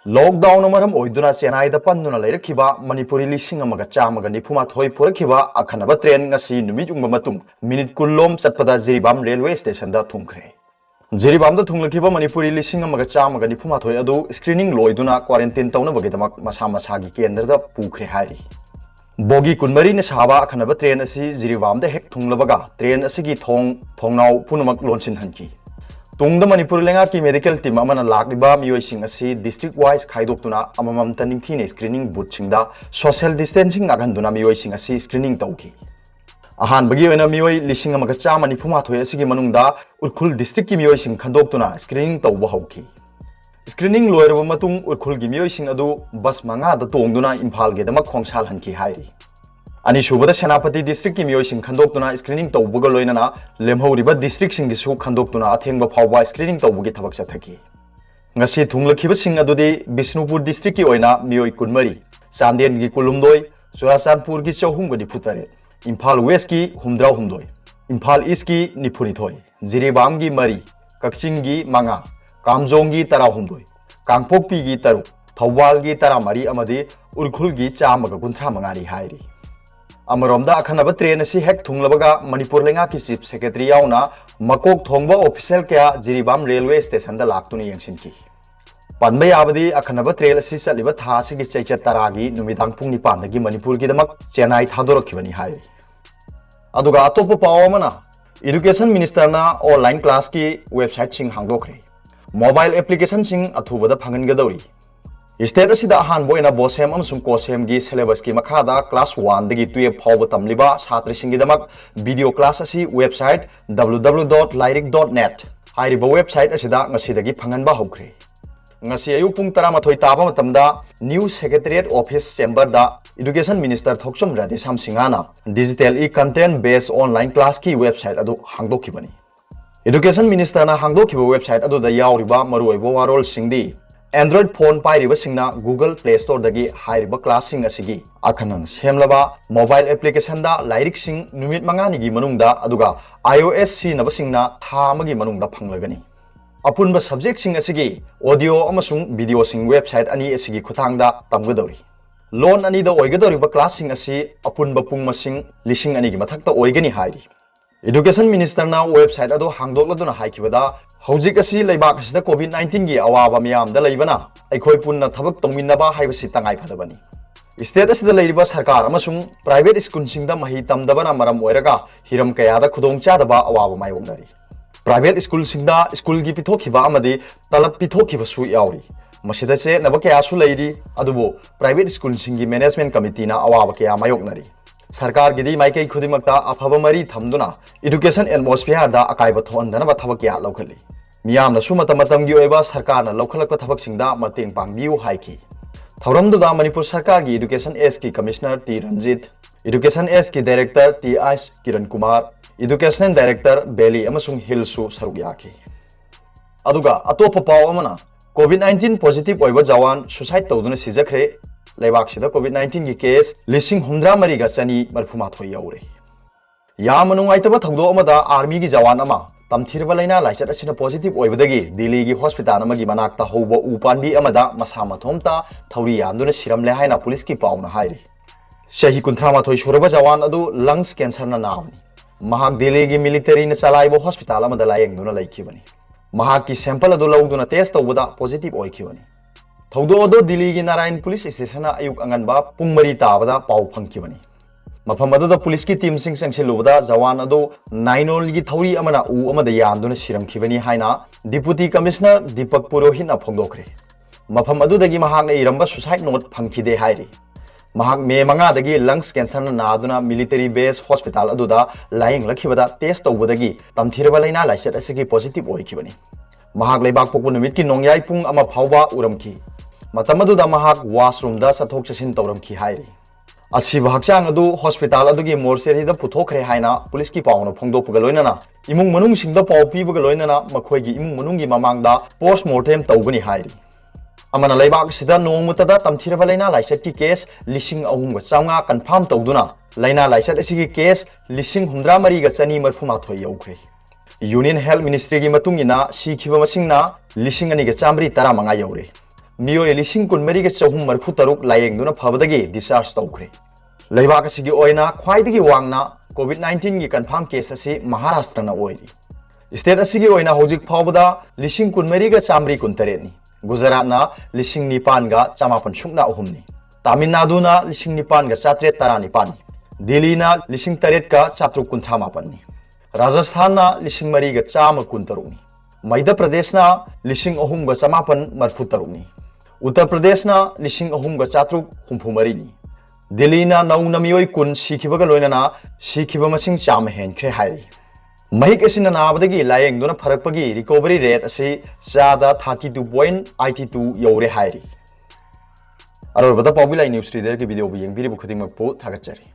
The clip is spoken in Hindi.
लॉकडाउन मरम ओइदुना चेन्नई पन्नुना लेरखिबा मणिपुरी लिसिंग अमगा चामगा निफुमाथोय पुरखिबा अखनबा ट्रेन ngasi नुमित उंगबा मतुंग मिनिट कुल्लोम चटपदा जिरिबाम रेलवे स्टेशन दा थुंखरे जिरिबाम दा थुंगलखिबा मणिपुरी लिसिंग अमगा चामगा निफुमाथोय अदु स्क्रीनिंग लोइदुना क्वारंटाइन तौनबगेदमक मसा मसागी केंद्र दा पुखरे हारि बोगी कुनमरी ने साबा अखनबा ट्रेन असि जिरिबाम दा हेक थुंगलबगा ट्रेन असि थोंगनाव पुनमक लोनसिन हनकी तुंगद मणिपुर लेंगा की मेडिकल टीम अमना लाकलिबा मियोइसिंग असि डिस्ट्रिक्ट वाइज खाइदोक्तुना अममम तनिंगथीने स्क्रीनिंग बूथ सिंगदा सोशल डिस्टेंसिंग नागहंदुना मियोइसिंग असि स्क्रीनिंग तौकी अहानबगी ओइना मियोइ लिसिंग अमगा चामा निफुमाथोय असिगी मनुंगदा उरखुल डिस्ट्रिक्ट की मियोइसिंग खंदोक्तुना स्क्रीनिंग तौबा हौकी स्क्रीनिंग लोयरबा मतुंग उरखुल की मियोइसिंग अदु बस मंगादा तोंगदुना इम्फाल गेदमक खोंगसाल हनकी हाइरी अनिसुबदा सेनापति डिस्ट्रिक्ट की मियोइसिंग खंदोक्तुना स्क्रीनिंग तौबगा लोइनना लेमहौरिबा डिस्ट्रिक्ट सिंगिसु खंदोक्तुना अथेंगबा फावबा स्क्रीनिंग तौबगी थबक चथकी ngasi thunglakhiba sing adudi Bishnupur district ki oina mioi kunmari Chandian gi kulumdoi Churachandpur gi chahum gi futare Imphal West ki humdraw humdoi Imphal East ki nipuri thoi Jiribam gi mari Kakching gi manga Kamjong gi tara humdoi Kangpokpi gi taru Thawal gi tara mari amadi Urkhul gi chamaga gunthra mangari hairi अमरोमदा अखनबा ट्रेन असि हेक थुंगलबगा मणिपुर लेंगा की चीफ सेक्रेटरी यावना मकोक थोंगबा ऑफिशियल क्या जिरिबाम रेलवे स्टेशन दा लाक्तुनी यंगसिनकी पनबा याबदी अखनबा ट्रेन असि चलिबा था असि चैचत तरागी नुमिदांग पुंग निपानदगी मणिपुर की दमक चेन्नई थादोरखिबनी हाय अदुगा अतोप पावमना एजुकेशन मिनिस्टर ना ऑनलाइन क्लास की वेबसाइट सिंग हांगदोखरे मोबाइल एप्लीकेशन सिंग अथुबदा फंगनगदौरी स्टेट असिदा अहानबोइना बोसेम अमसुंग कोसेम की सिलेबस की मखादा क्लास 1 दगी 12 फावब तमलिबा छात्रसिंगिदमक वीडियो क्लास असी वेबसाइट www.lyric.net हाइरिबा वेबसाइट असिदा ngasiदगी फंगनबा हौखरे ngasi ayu pung 13 ताबा मतमदा न्यू सेक्रेटरिएट ऑफिस चेंबर दा एजुकेशन मिनिस्टर थोक्सम राधेश्याम सिंहाना डिजिटल ई कंटेंट बेस्ड ऑनलाइन क्लास की वेबसाइट अदु हांगदोखिबनी एजुकेशन मिनिस्टर ना हांगदोखिबा वेबसाइट अदु दा यावरिबा मरुओइबो वारोल सिंगदी एंड्रॉइड फोन पाइरिबा सिंगना गूगल प्ले स्टोर दगी हाइरिबा क्लास सिंग असिगी अखनन सेमलबा मोबाइल एप्लीकेशन दा लाइरिक सिंग नुमित मंगानिगी मनुंगदा अदुगा iOS सिनबा सिंगना थामगी मनुंगदा फंगलगनी अपुनबा सब्जेक्ट सिंग असिगी ऑडियो अमसुंग वीडियो सिंग वेबसाइट अनी असिगी खुथांगदा तमगदौरी लोन अनी दा ओइगदौरिबा क्लास सिंग असि अपुनबा पुंग मसिंग लिसिंग अनीगी मथक्ता ओइगनी हाइरी एजुकेशन मिनिस्टर ना वेबसाइट अदो हांगदोक्लदुना हाइकिबदा हौजिक असि लैबाक असिदा कोविड-19 की अवाबा मियामदा लैबना अखोय पुन्ना थबक तौमिनबा हाइबसि तंगाई फदबनी स्टेट असिदा लैरिबा सरकार अमसुंग प्राइवेट स्कूल सिंगदा मही तमदबना मरम ओइरगा हिरम कयादा खुदोंचादबा अवाबा मायोगनारी प्राइवेट स्कूल सिंगदा स्कूल की पिथोखिबा अमदि तलब पिथोखिबसु यावरी मसिदा से नब कयासु लैरी अदुबो प्राइवेट स्कूल सिंगी मैनेजमेंट कमिटी ना अवाबा कया मायोगनारी सरकार गिदी माइकई खुदिमक्ता अफब मरी थमदुना एजुकेशन एटमॉस्फेयर दा अकाइबा थोंदनबा थबक या लौखली मियामना सुमत मतमगी ओइबा सरकार ना लौखलक थबक सिंगदा मतेंग पांगबियु हाइकी थौरमदुदा मणिपुर सरकार की एजुकेशन एस की commissioner T Ranjit education S की director T S Kiran Kumar education director बेली अमसुंग हिलसु सरुक याकी अदुगा अतोप पाव अमना कोविड-19 पॉजिटिव ओइबा जवान सुसाइड तौदुना सिजखरे लेबाकसिदा कोविड-19 की केस लिसिंग हुंद्रा मरीगा चनी मरफुमाथोय याउरे याम नुंगाइतबा थौदो अमदा आर्मी की जवान अमा तमथिरबा लैना लाइचत असिना पॉजिटिव ओइबदगी दिल्ली की हॉस्पिटल अमगी मनाक्ता हौबा उपानबी अमदा मसा मथोमता थौरी यामदुना सिरमले हाइना पुलिस की पाउना हाइरी शही कुंथ्रामाथोय सुरबा जवान अदु लंग्स कैंसर ना नावनी महाक दिल्ली की मिलिटरी ने चलाइबो हॉस्पिटल अमदा लायेंगदुना लैखिबनी महाक की सैंपल अदु लौदुना टेस्ट तौबदा पॉजिटिव ओइखिबनी थौदो अदो दिल्ली की नारायण पुलिस स्टेशन अयुक अंगनबा पुंग मरी ताबदा पाउ फंखिबनी मफम अदुदा पुलिस की टीम सिंग संगसिलुबदा जवान अदो नाइनोल की थौरी अमना उ अमदा यामदुना सिरमखिबनी हाइना डिप्यूटी कमिश्नर दीपक पुरोहित फोंदोखरे मफम अदुदगी महाकना इरंबा सुसाइड नोट फंखिदे हाइरी महाक मे मंगादगी लंग्स कैंसर नादुना मिलिटरी बेस हॉस्पिटल अदुदा लाइंग लखिबदा टेस्ट तौबदगी तमथिरबा लैना लाइसेट असिगी पॉजिटिव ओइखिबनी महाक लेबाक पोकु निमित की नोंयाई पुंग अमा फावबा उरमखी मतमदुदा महाक वाशरूम दा सथोक चसिन तौरमखी हाइरी असिबा हक्चांग अदु हॉस्पिटल अदुगी मोर्चेरीदा पुथोखरे हाइना पुलिस की पाउना फोंदोपगा लोइनना इमुंग मनुंग सिंगदा पाउ पीबगा लोइनना मखोयगी इमुंग मनुंगी ममांगदा पोस्टमार्टम तौबनी हाइरी अमना लेबाक सिदा नोंगमुतदा तमथिरबा लैना लाइसेट की केस लिसिंग अहुंगा चांगा कंफर्म तौदुना लैना लाइसेट असिगी केस लिसिंग हुंद्रा मरीगा चनी मरफुमाथोय यौखरे यूनियन हेल्थ मिनिस्ट्री की मतुंगिना सिखिबा मसिंगना लिसिंग अनिगा चामरी तरा मंगा यौरे मियोय लिसिंग कुन मरी के चहुम मरफु तरुक लायेंगदुना फबदगी डिस्चार्ज तौखरे लेबाक असिगी ओइना ख्वाइदगी वांगना कोविड-19 की कन्फर्म केस असी महाराष्ट्र ना ओइरी स्टेट असिगी ओइना हौजिक फावबदा लिसिंग कुन मरी के चामरी कुन तरेनी गुजरात ना लिसिंग निपान गा चामापन सुकना अहुमनी तमिलनाडु ना लिसिंग निपान गा चात्रे तरा निपान दिल्ली ना लिसिंग तरेत का चात्रुक कुंथा मापन राजस्थान ना लिसिंग मरी गा चाम कुन तरुनी मध्य प्रदेश ना लिसिंग अहुम गा चामापन मरफु तरुनी उत्तर प्रदेश ना लिसिंग अहुम गा चात्रुक हुंफु मरीनी दिल्ली ना नौ नमियोय कुन सिखिबगा लोइनना सिखिबा मसिंग चाम हेनख्रे हाइरी महिक असिना नाबदगी लायेंगदुना फरकपगी रिकवरी रेट असी चादा 32.82 यौरे हाइरी अरोबदा पाउबिलाई न्यूज रीडर की वीडियो येंगबिरिबु खुदिंगमकपु थागतचरी।